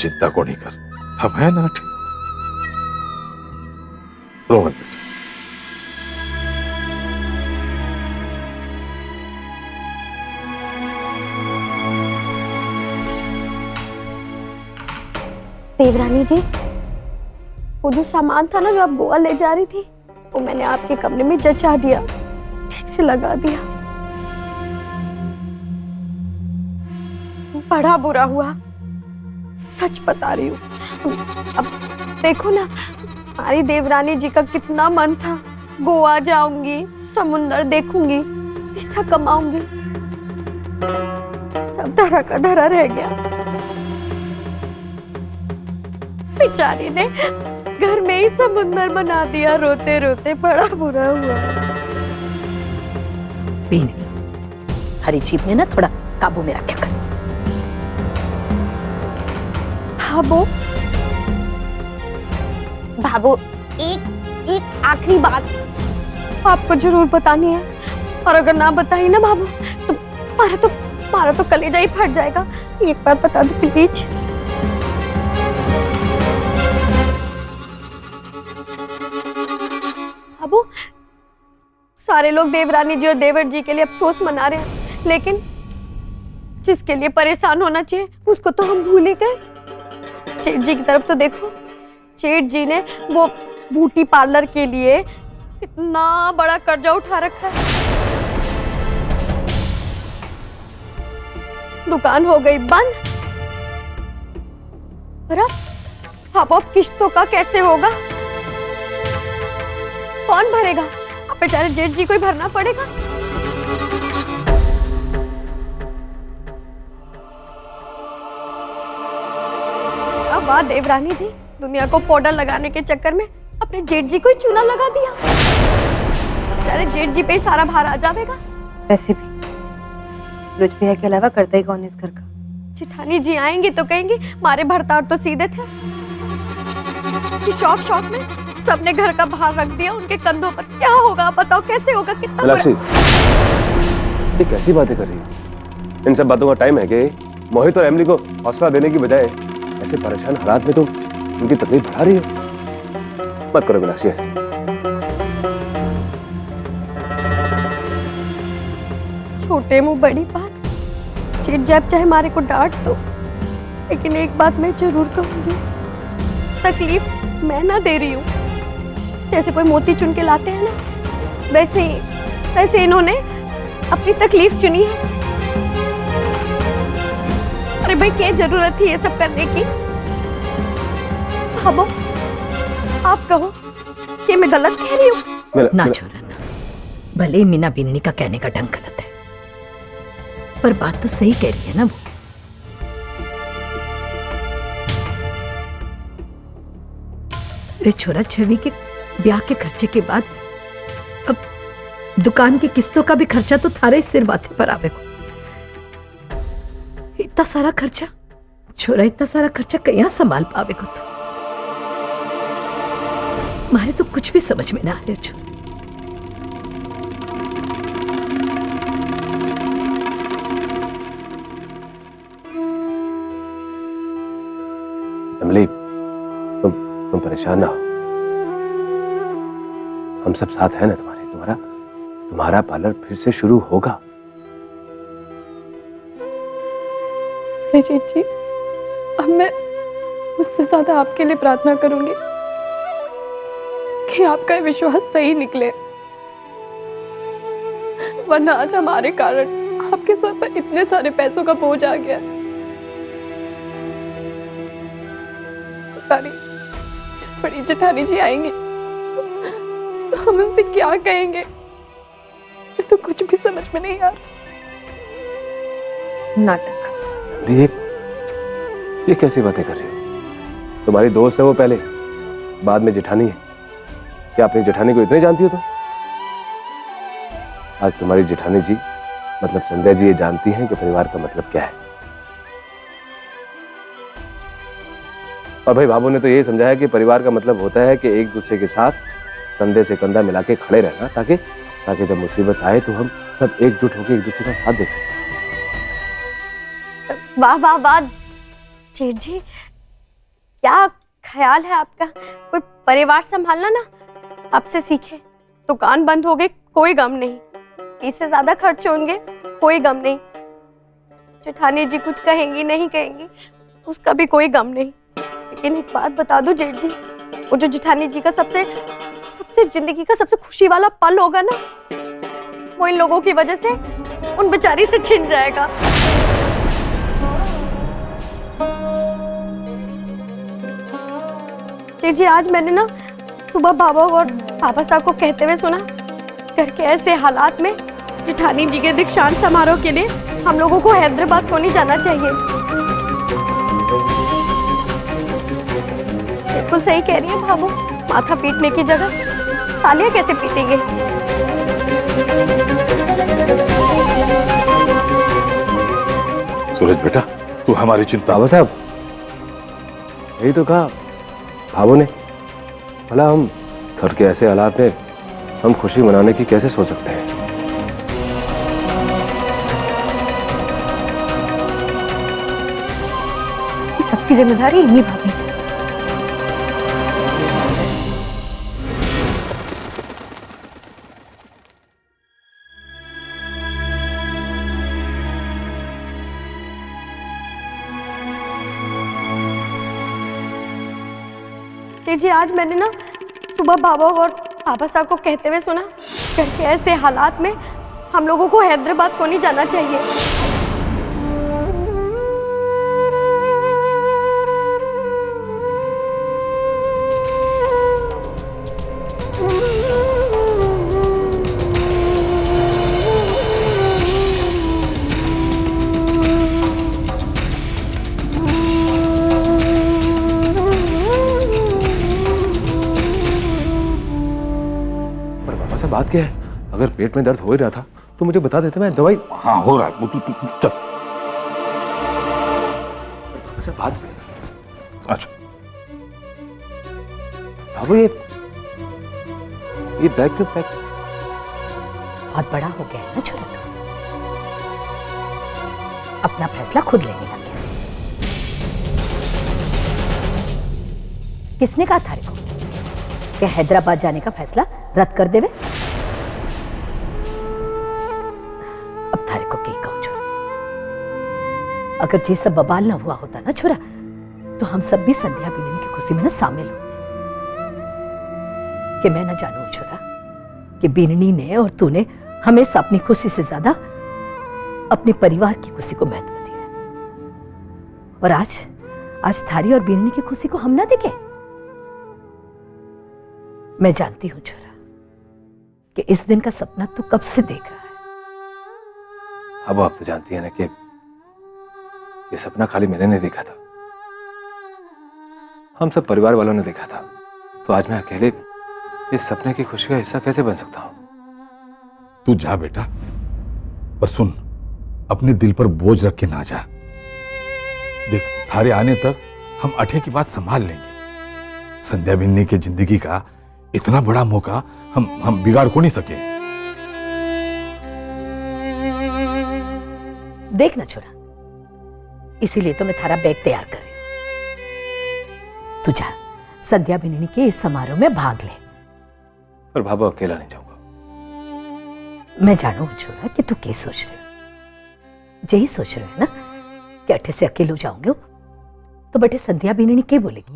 चिंता को नहीं कर, हम हैं ना। रो मत बेटा। देवरानी जी, वो जो सामान था ना जो आप गोवा ले जा रही थी, वो मैंने आपके कमरे में जचा दिया, ठीक से लगा दिया। बड़ा बुरा हुआ, सच बता रही हूँ। अब देखो ना, हमारी देवरानी जी का कितना मन था, गोवा जाऊंगी, समुंदर देखूंगी, पैसा कमाऊंगी, सब धरा का धरा रह गया। बेचारी ने घर में ही समुंदर बना दिया। रोते रोते बड़ा बुरा हुआ। बीनी, थारी जीभ ने ना थोड़ा काबू में रखा कर। बाबू, एक आखिरी बात आपको जरूर बतानी है, और अगर ना बताई ना बाबू तो मारा तो कलेजा ही फट जाएगा। एक बार बता दो प्लीज। बाबू, सारे लोग देवरानी जी और देवर जी के लिए अफसोस मना रहे हैं, लेकिन जिसके लिए परेशान होना चाहिए उसको तो हम भूल ही गए। जेठ जी की तरफ तो देखो, जेठ जी ने वो ब्यूटी पार्लर के लिए कितना बड़ा कर्जा उठा रखा है। दुकान हो गई बंद, और अब किस्तों का कैसे होगा? कौन भरेगा? अब बेचारे जेठ जी को ही भरना पड़ेगा। वाह देवरानी जी, दुनिया को पाउडर लगाने के चक्कर में अपने जेठ जी को ही चूना लगा दिया। बेचारे जेठ जी पे ही सारा भार आ जाएगा। वैसे भी सूरज भैया के अलावा करता ही कौन इस घर का? जेठानी जी आएंगी तो कहेंगी मारे भरतार तो सीधे थे, कि शौक में सबने घर का भार रख दिया उनके कंधों पर। क्या होगा बताओ, कैसे होगा? कितना मीनाक्षी, ये कैसी बातें कर रही है? इन सब बातों का टाइम है कि मोहित और एमिली को हौसला देने की बजाय ऐसे परेशान हालात में तुम उनकी तकलीफ बढ़ा रही हो। मत करो मीनाक्षी ऐसे। छोटे मुंह बड़ी बात। जेठ जब चाहे हमारे को डांट दो, लेकिन एक बात मैं जरूर कहूंगी, तकलीफ मैं ना दे रही हूँ। जैसे कोई मोती चुन के लाते हैं ना, वैसे इन्होंने अपनी तकलीफ चुनी है। अरे भाई, क्या जरूरत थी ये सब करने की? भाबो, आप कहो कि मैं गलत कह रही हूँ? ना छोरा ना, भले ही मीना बिन्नी का कहने का ढंग गलत है, पर बात तो सही कह रही है ना वो। अरे छोरा, छवि के ब्याह के खर्चे के बाद अब दुकान की किस्तों का भी खर्चा तो थारे सिर माथे पर आवे को। इतना सारा खर्चा छोरा, इतना सारा खर्चा कहाँ संभाल पावे को? तो मारे तो कुछ भी समझ में ना आ रहा छोरा। एमिली, तुम परेशान ना हो, हम सब साथ हैं ना तुम्हारे। तुम्हारा पार्लर फिर से शुरू होगा। जेठ जी, अब मैं उससे ज्यादा आपके लिए प्रार्थना करूंगी कि आपका विश्वास सही निकले, वरना आज हमारे कारण आपके सर पर इतने सारे पैसों का बोझ आ गया। पता नहीं जब बड़ी जेठानी जी आएंगी तो हम उनसे क्या कहेंगे, जो तो कुछ भी समझ में नहीं आ रहा। नाटक। ये कैसी बातें कर रही हो? तुम्हारी दोस्त है वो पहले, बाद में जेठानी है। क्या अपनी जेठानी को इतने जानती हो तुम? आज तुम्हारी जेठानी जी मतलब संध्या जी ये जानती हैं कि परिवार का मतलब क्या है। और भाई बाबू ने तो यही समझाया कि परिवार का मतलब होता है कि एक दूसरे के साथ कंधे से कंधा मिला के खड़े रहना, ताकि जब मुसीबत आए तो हम सब एकजुट होकर एक दूसरे का साथ दे सकें। वाह वाह वाह जेठ जी, क्या ख्याल है आपका? कोई परिवार संभालना ना आपसे सीखे। दुकान बंद हो गई, कोई गम नहीं। इससे ज्यादा खर्च होंगे, कोई गम नहीं। जेठानी जी कुछ कहेंगी नहीं कहेंगी, उसका भी कोई गम नहीं। लेकिन एक बात बता दो जेठ जी, वो जो जेठानी जी का सबसे जिंदगी का सबसे खुशी वाला पल होगा ना, वो इन लोगों की वजह से उन बेचारी से छिन जाएगा। जेठ जी, आज मैंने ना सुबह बाबा और पापा साहब को कहते हुए सुना, घर के ऐसे हालात में जेठानी जी के दीक्षांत समारोह के लिए हम लोगों को हैदराबाद को नहीं जाना चाहिए। बिल्कुल सही कह रही है भाभू, माथा पीटने की जगह तालियां कैसे पीटेंगे। सूरज बेटा, तू हमारी चिंता। बाबा साहब, यही तो कहा भाभू ने, भला हम घर के ऐसे हालात में हम खुशी मनाने की कैसे सोच सकते हैं। ये सबकी जिम्मेदारी इन्हीं भाभी की। जी, आज मैंने ना सुबह बाबा और पापा साहब को कहते हुए सुना, घर के ऐसे हालात में हम लोगों को हैदराबाद को नहीं जाना चाहिए। बात क्या है? अगर पेट में दर्द हो ही रहा था तो मुझे बता देते, मैं दवाई। हाँ हो रहा है, तू चल। अच्छा बात अच्छा बाबू, ये बैग क्यों पैक? बहुत बड़ा हो गया है ना छोरा, तू अपना फैसला खुद लेने लग गया। किसने कहा थारे को कि हैदराबाद जाने का फैसला रद्द कर देवे? अब थारे को क्या कहूं छोरा, अगर ये सब बवाल ना हुआ होता ना छोरा, तो हम सब भी संध्या बीननी की खुशी में ना शामिल होते। कि मैं ना जानू छोरा कि बीननी ने और तूने हमेशा अपनी खुशी से ज्यादा अपने परिवार की खुशी को महत्व दिया है। और आज थारी और बीननी की खुशी को हम ना देखे। मैं जानती हूं छोरा कि इस दिन का सपना तू कब से देख रहा है। अब आप तो जानती है ना कि ये सपना खाली मैंने नहीं देखा था, हम सब परिवार वालों ने देखा था। तो आज मैं अकेले इस सपने की खुशी का हिस्सा कैसे बन सकता हूं? तू जा बेटा, पर सुन, अपने दिल पर बोझ रख के ना जा। देख, थारे आने तक हम अठे की बात संभाल लेंगे। संध्या बिन्नी की जिंदगी का इतना बड़ा मौका हम बिगाड़ को नहीं सके। देख ना छोरा, इसीलिए तो मैं थारा बैग तैयार कर रही हूं। तू जा, संध्या बिन्नी के इस समारोह में भाग ले। पर भाभा, अकेला नहीं जाऊंगा। मैं जानू छोरा कि तू क्या सोच रहे हो। यही सोच रहे हो ना कि अठे से अकेले जाओगे तो बटे संध्या बिन्नी क्या बोलेगी?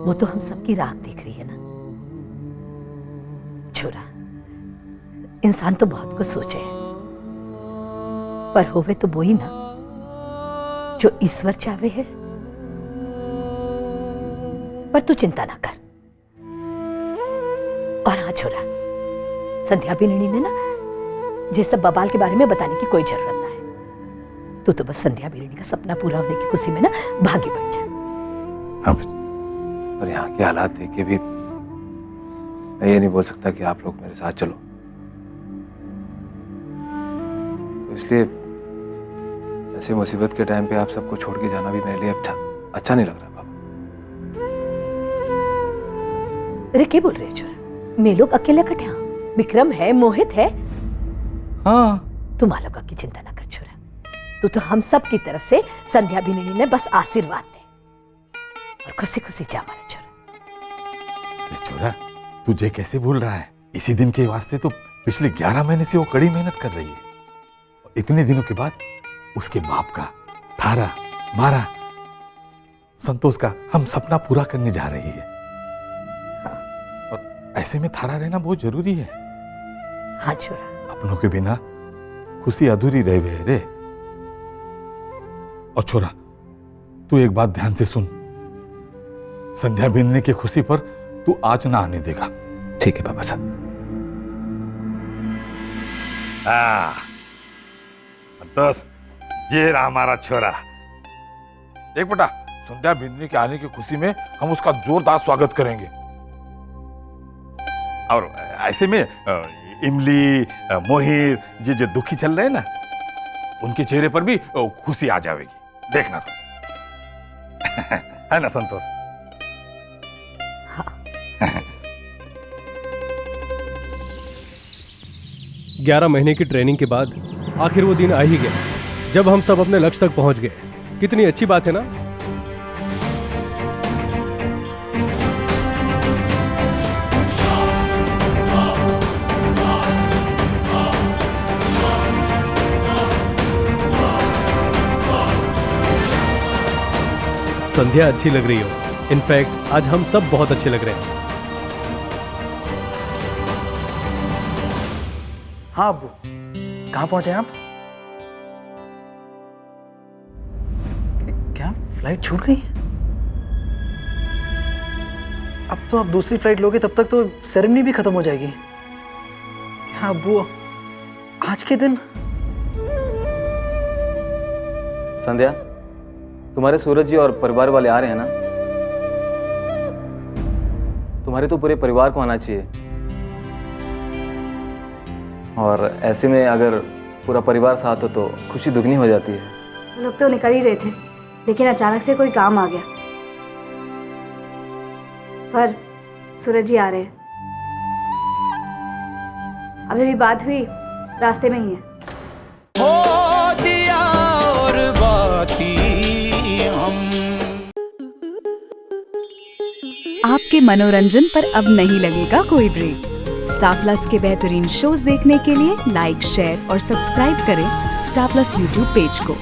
वो तो हम सबकी राख देख रही है ना छोरा। इंसान तो बहुत कुछ सोचे है, पर होवे तो वो ही ना जो ईश्वर चाहे है। पर तू चिंता ना कर। और हाँ छोरा, संध्या बिन्नी ने ना ये सब बवाल के बारे में बताने की कोई जरूरत ना है। तू तो बस संध्या बिन्नी का सपना पूरा होने की खुशी में ना भागी बढ़ जा। हाँ, पर यहाँ के हालात देख के भी मैं ये नहीं बोल सकता कि आप लोग मेरे साथ चलो। तो इसलिए ऐसे मुसीबत के टाइम पे आप सबको छोड़ के जाना भी मेरे लिए अच्छा नहीं लग रहा बाबा। अरे क्या बोल रहे छोरा, मैं लोग अकेले कटे हैं। विक्रम है, मोहित है। हाँ, तू माँ लोगों की चिंता ना कर छोरा। तू तो हम सब की तरफ से संध्या बिन्नी ने बस आशीर्वाद दे। और खुशी खुशी जा मारा छोरा। ये छोरा तुझे कैसे भूल रहा है? इसी दिन के वास्ते तो पिछले 11 महीने से वो कड़ी मेहनत कर रही है। इतने दिनों के बाद उसके बाप का, थारा, मारा, संतोष का हम सपना पूरा करने जा रही है। और ऐसे में थारा रहना बहुत जरूरी है। हाँ छोरा। अपनों के बिना खुशी अधूरी रह गए रे। और छोरा तू एक बात ध्यान से सुन, संध्या बिनने की खुशी पर तू आँच ना आने देगा। ठीक है पापा साहब। संतोष, ये रहा हमारा छोरा। देख बेटा, संध्या बिंदनी के आने की खुशी में हम उसका जोरदार स्वागत करेंगे। और ऐसे में इमली, मोहित जी जो दुखी चल रहे हैं ना, उनके चेहरे पर भी खुशी आ जाएगी। देखना तो है ना संतोष? हाँ। 11 महीने की ट्रेनिंग के बाद आखिर वो दिन आ ही गया जब हम सब अपने लक्ष्य तक पहुंच गए। कितनी अच्छी बात है ना? संध्या अच्छी लग रही हो। इनफैक्ट आज हम सब बहुत अच्छे लग रहे हैं। हाँ अब्बू, कहाँ पहुंचे आप? क्या फ्लाइट छूट गई? अब तो आप दूसरी फ्लाइट लोगे, तब तक तो सेरेमनी भी खत्म हो जाएगी। क्या अब्बू, आज के दिन? संध्या, तुम्हारे सूरज जी और परिवार वाले आ रहे हैं ना? तुम्हारे तो पूरे परिवार को आना चाहिए। और ऐसे में अगर पूरा परिवार साथ हो तो खुशी दुगनी हो जाती है। वो लोग तो निकल ही रहे थे, लेकिन अचानक से कोई काम आ गया। पर सूरज जी आ रहे हैं। अभी भी बात हुई, रास्ते में ही है। आपके मनोरंजन पर अब नहीं लगेगा कोई ब्रेक। स्टार प्लस के बेहतरीन शोज देखने के लिए लाइक, शेयर और सब्सक्राइब करें स्टार प्लस यूट्यूब पेज को।